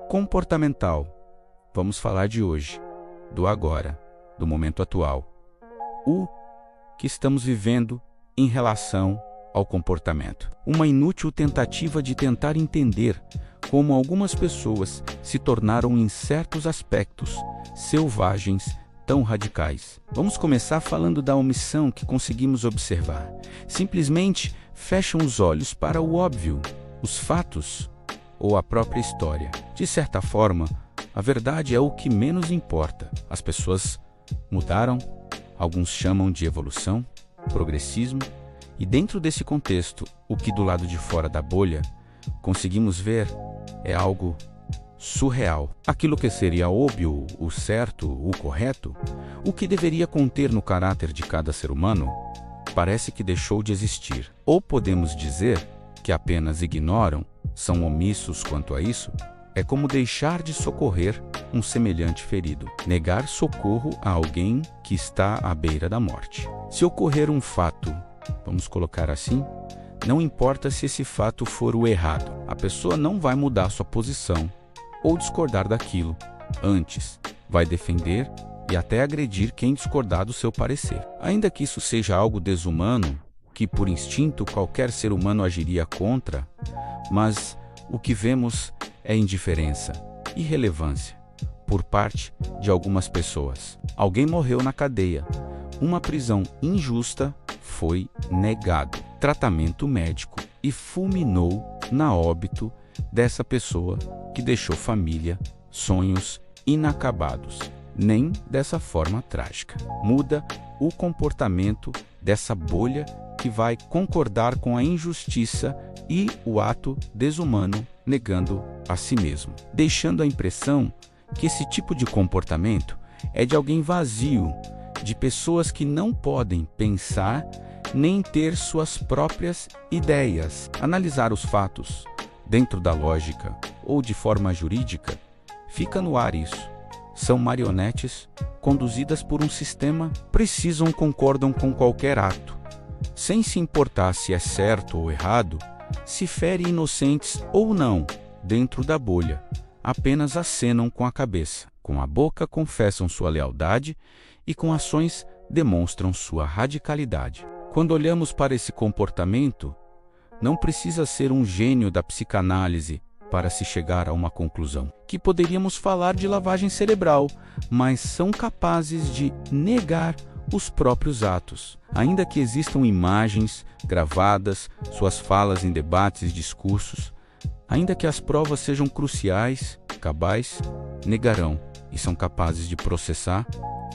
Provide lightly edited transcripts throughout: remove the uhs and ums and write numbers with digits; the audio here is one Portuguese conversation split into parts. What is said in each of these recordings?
Comportamental. Vamos falar de hoje, do agora, do momento atual. O que estamos vivendo em relação ao comportamento. Uma inútil tentativa de tentar entender como algumas pessoas se tornaram em certos aspectos selvagens tão radicais. Vamos começar falando da omissão que conseguimos observar. Simplesmente fecham os olhos para o óbvio, os fatos ou a própria história. De certa forma, a verdade é o que menos importa. As pessoas mudaram, alguns chamam de evolução, progressismo, e dentro desse contexto, o que do lado de fora da bolha conseguimos ver é algo surreal. Aquilo que seria óbvio, o certo, o correto, o que deveria conter no caráter de cada ser humano, parece que deixou de existir. Ou podemos dizer que apenas ignoram, são omissos quanto a isso. É como deixar de socorrer um semelhante ferido, negar socorro a alguém que está à beira da morte. Se ocorrer um fato, vamos colocar assim, não importa se esse fato for o errado, a pessoa não vai mudar sua posição ou discordar daquilo. Antes, vai defender e até agredir quem discordar do seu parecer. Ainda que isso seja algo desumano, que por instinto qualquer ser humano agiria contra, mas o que vemos é indiferença, irrelevância, por parte de algumas pessoas. Alguém morreu na cadeia. Uma prisão injusta foi negado. Tratamento médico e fulminou na óbito dessa pessoa que deixou família, sonhos inacabados. Nem dessa forma trágica. Muda o comportamento dessa bolha que vai concordar com a injustiça e o ato desumano, negando a si mesmo, deixando a impressão que esse tipo de comportamento é de alguém vazio, de pessoas que não podem pensar nem ter suas próprias ideias. Analisar os fatos dentro da lógica ou de forma jurídica, fica no ar isso. São marionetes conduzidas por um sistema, precisam concordam com qualquer ato, sem se importar se é certo ou errado, se fere inocentes ou não, dentro da bolha, apenas acenam com a cabeça, com a boca confessam sua lealdade e com ações demonstram sua radicalidade. Quando olhamos para esse comportamento, não precisa ser um gênio da psicanálise para se chegar a uma conclusão. Que poderíamos falar de lavagem cerebral, mas são capazes de negar os próprios atos. Ainda que existam imagens gravadas, suas falas em debates e discursos, ainda que as provas sejam cruciais, cabais, negarão e são capazes de processar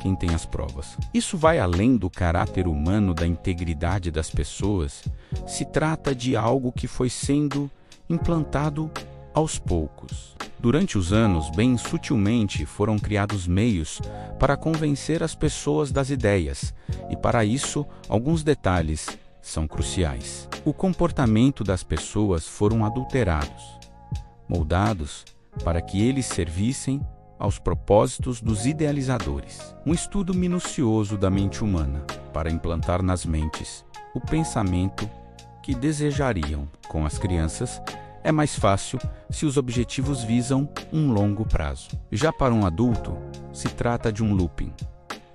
quem tem as provas. Isso vai além do caráter humano, da integridade das pessoas. Se trata de algo que foi sendo implantado aos poucos. Durante os anos, bem sutilmente, foram criados meios para convencer as pessoas das ideias, e para isso, alguns detalhes são cruciais. O comportamento das pessoas foram adulterados, moldados para que eles servissem aos propósitos dos idealizadores. Um estudo minucioso da mente humana para implantar nas mentes o pensamento que desejariam. Com as crianças, é mais fácil se os objetivos visam um longo prazo. Já para um adulto, se trata de um looping,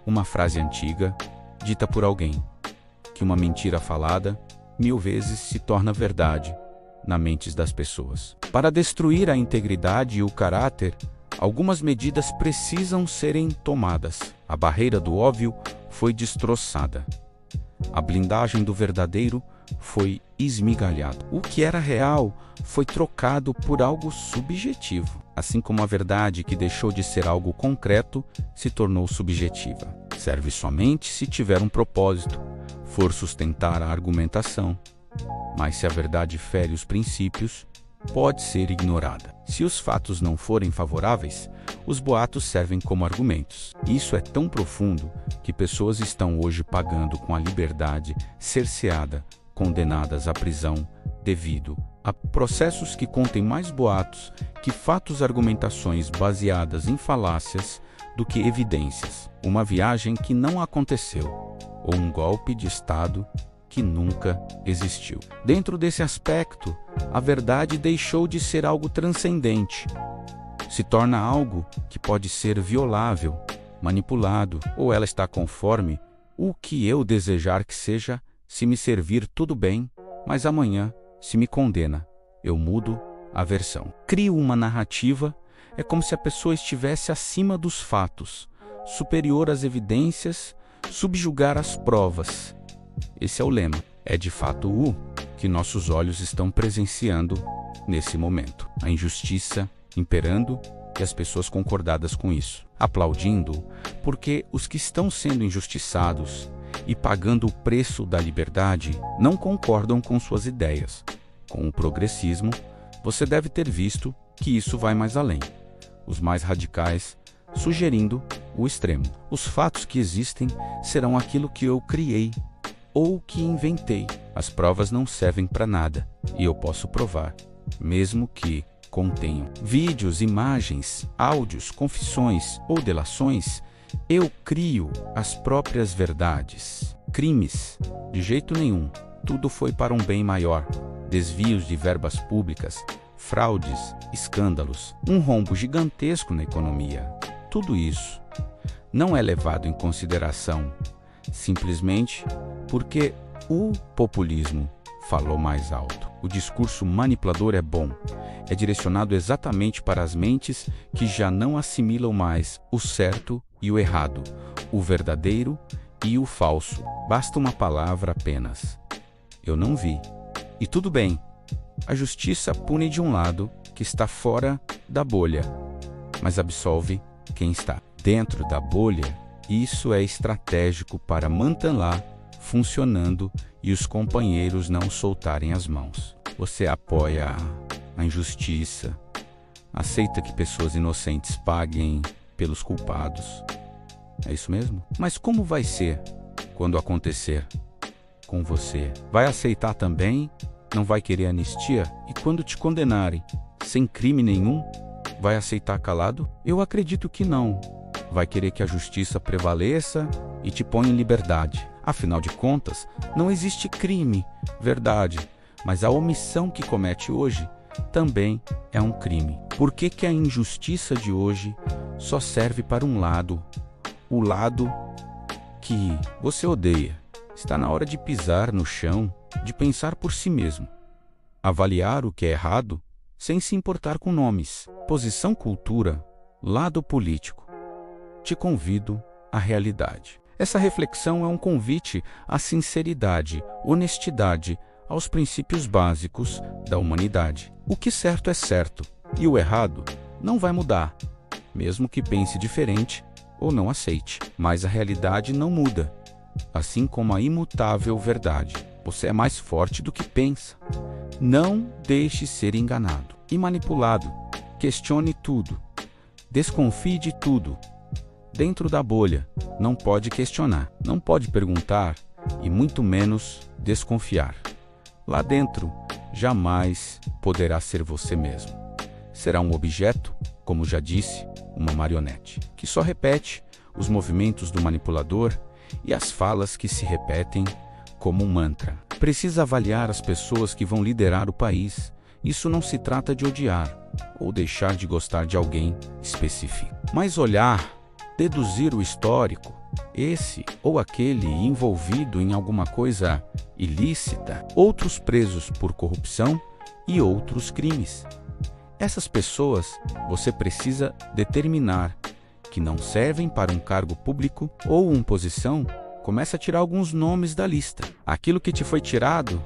uma frase antiga, dita por alguém, que uma mentira falada 1000 vezes se torna verdade na mente das pessoas. Para destruir a integridade e o caráter, algumas medidas precisam serem tomadas. A barreira do óbvio foi destroçada. A blindagem do verdadeiro foi esmigalhada. O que era real foi trocado por algo subjetivo, assim como a verdade que deixou de ser algo concreto se tornou subjetiva. Serve somente se tiver um propósito, for sustentar a argumentação, mas se a verdade fere os princípios, pode ser ignorada. Se os fatos não forem favoráveis, os boatos servem como argumentos. Isso é tão profundo que pessoas estão hoje pagando com a liberdade cerceada, condenadas à prisão devido a processos que contêm mais boatos que fatos, argumentações baseadas em falácias do que evidências. Uma viagem que não aconteceu, ou um golpe de Estado que nunca existiu. Dentro desse aspecto, a verdade deixou de ser algo transcendente. se torna algo que pode ser violável, manipulado, ou ela está conforme o que eu desejar que seja. Se me servir, tudo bem, mas amanhã, se me condena, eu mudo a versão. Crio uma narrativa, é como se a pessoa estivesse acima dos fatos, superior às evidências, subjugar as provas. Esse é o lema. É de fato o que nossos olhos estão presenciando nesse momento. A injustiça imperando e as pessoas concordadas com isso, aplaudindo, porque os que estão sendo injustiçados e pagando o preço da liberdade não concordam com suas ideias. Com o progressismo, você deve ter visto que isso vai mais além. Os mais radicais sugerindo o extremo. Os fatos que existem serão aquilo que eu criei ou que inventei. As provas não servem para nada e eu posso provar, mesmo que contenham vídeos, imagens, áudios, confissões ou delações. Eu crio as próprias verdades. Crimes, de jeito nenhum. Tudo foi para um bem maior. Desvios de verbas públicas, fraudes, escândalos, um rombo gigantesco na economia. Tudo isso não é levado em consideração simplesmente porque o populismo falou mais alto. O discurso manipulador é bom. É direcionado exatamente para as mentes que já não assimilam mais o certo e o errado, o verdadeiro e o falso. Basta uma palavra apenas. Eu não vi. E tudo bem. A justiça pune de um lado que está fora da bolha, mas absolve quem está dentro da bolha. Isso é estratégico para manter-la funcionando e os companheiros não soltarem as mãos. Você apoia a injustiça, aceita que pessoas inocentes paguem pelos culpados. É isso mesmo? Mas como vai ser quando acontecer com você? Vai aceitar também? Não vai querer anistia? E quando te condenarem sem crime nenhum, vai aceitar calado? Eu acredito que não. Vai querer que a justiça prevaleça e te ponha em liberdade. Afinal de contas, não existe crime, verdade, mas a omissão que comete hoje também é um crime. Por que que a injustiça de hoje só serve para um lado? O lado que você odeia. Está na hora de pisar no chão, de pensar por si mesmo. Avaliar o que é errado sem se importar com nomes. Posição, cultura, lado político. Te convido à realidade. Essa reflexão é um convite à sinceridade, honestidade, aos princípios básicos da humanidade. O que certo é certo e o errado não vai mudar, mesmo que pense diferente ou não aceite. Mas a realidade não muda, assim como a imutável verdade. Você é mais forte do que pensa. Não deixe ser enganado e manipulado. Questione tudo. Desconfie de tudo. Dentro da bolha, não pode questionar, não pode perguntar e muito menos desconfiar. Lá dentro, jamais poderá ser você mesmo. Será um objeto, como já disse, uma marionete, que só repete os movimentos do manipulador e as falas que se repetem como um mantra. Precisa avaliar as pessoas que vão liderar o país. Isso não se trata de odiar ou deixar de gostar de alguém específico, mas olhar, deduzir o histórico, esse ou aquele envolvido em alguma coisa ilícita, outros presos por corrupção e outros crimes. Essas pessoas você precisa determinar que não servem para um cargo público ou uma posição. Começa a tirar alguns nomes da lista. Aquilo que te foi tirado,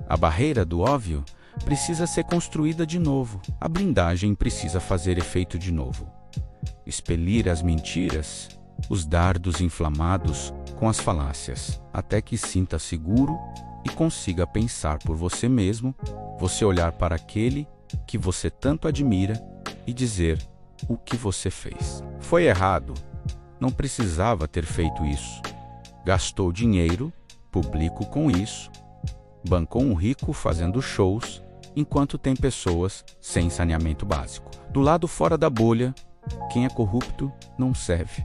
a barreira do óbvio, precisa ser construída de novo. A blindagem precisa fazer efeito de novo. Expelir as mentiras, os dardos inflamados com as falácias, até que sinta seguro e consiga pensar por você mesmo, você olhar para aquele que você tanto admira e dizer o que você fez. Foi errado, não precisava ter feito isso. Gastou dinheiro público com isso, bancou um rico fazendo shows, enquanto tem pessoas sem saneamento básico. Do lado fora da bolha, quem é corrupto não serve.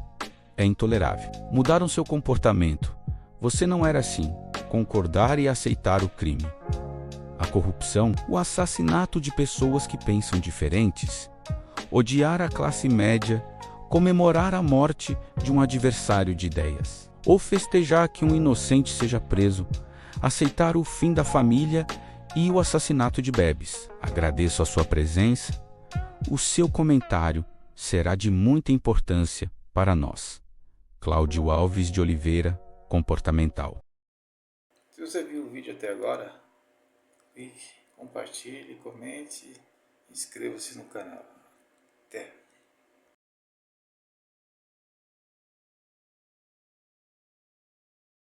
É intolerável. Mudaram seu comportamento. Você não era assim. Concordar e aceitar o crime. A corrupção, o assassinato de pessoas que pensam diferentes, odiar a classe média, comemorar a morte de um adversário de ideias, ou festejar que um inocente seja preso, aceitar o fim da família e o assassinato de bebês. Agradeço a sua presença. O seu comentário será de muita importância para nós. Cláudio Alves de Oliveira, comportamental. Se você viu o vídeo até agora, clique, compartilhe, comente e inscreva-se no canal. Até!